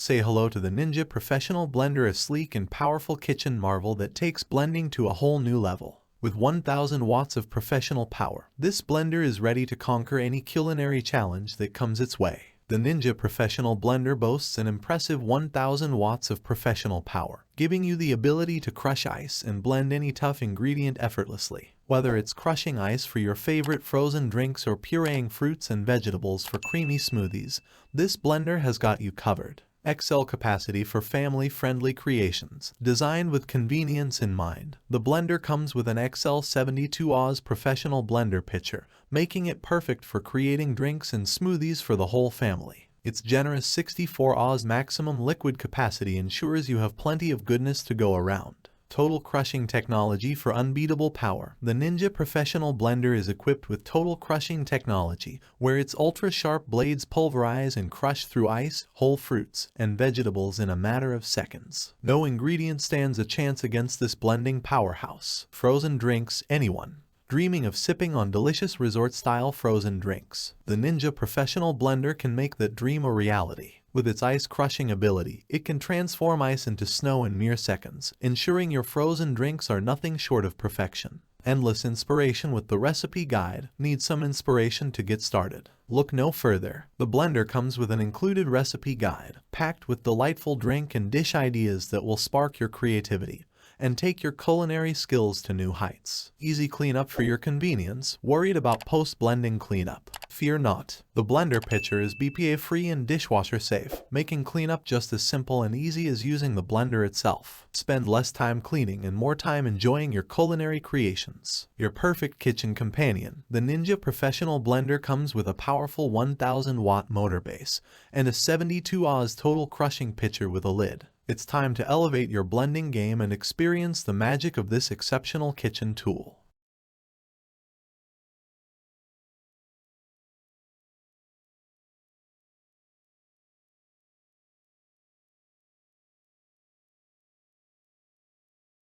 Say hello to the Ninja Professional Blender, a sleek and powerful kitchen marvel that takes blending to a whole new level. With 1000 watts of professional power, this blender is ready to conquer any culinary challenge that comes its way. The Ninja Professional Blender boasts an impressive 1000 watts of professional power, giving you the ability to crush ice and blend any tough ingredient effortlessly. Whether it's crushing ice for your favorite frozen drinks or pureeing fruits and vegetables for creamy smoothies, this blender has got you covered. XL capacity for family-friendly creations. Designed with convenience in mind, the blender comes with an XL 72 Oz professional blender pitcher, making it perfect for creating drinks and smoothies for the whole family. Its generous 64 Oz maximum liquid capacity ensures you have plenty of goodness to go around. Total crushing technology for unbeatable power. The Ninja Professional Blender is equipped with total crushing technology, where its ultra-sharp blades pulverize and crush through ice, whole fruits, and vegetables in a matter of seconds. No ingredient stands a chance against this blending powerhouse. Frozen drinks. Anyone dreaming of sipping on delicious resort-style frozen drinks, the Ninja Professional Blender can make that dream a reality. With its ice-crushing ability, it can transform ice into snow in mere seconds, ensuring your frozen drinks are nothing short of perfection. Endless inspiration with the recipe guide. Need some inspiration to get started? Look no further. The blender comes with an included recipe guide, packed with delightful drink and dish ideas that will spark your creativity and take your culinary skills to new heights. Easy cleanup for your convenience. Worried about post-blending cleanup? Fear not. The blender pitcher is BPA-free and dishwasher-safe, making cleanup just as simple and easy as using the blender itself. Spend less time cleaning and more time enjoying your culinary creations. Your perfect kitchen companion. The Ninja Professional Blender comes with a powerful 1000-watt motor base and a 72 Oz total crushing pitcher with a lid. It's time to elevate your blending game and experience the magic of this exceptional kitchen tool.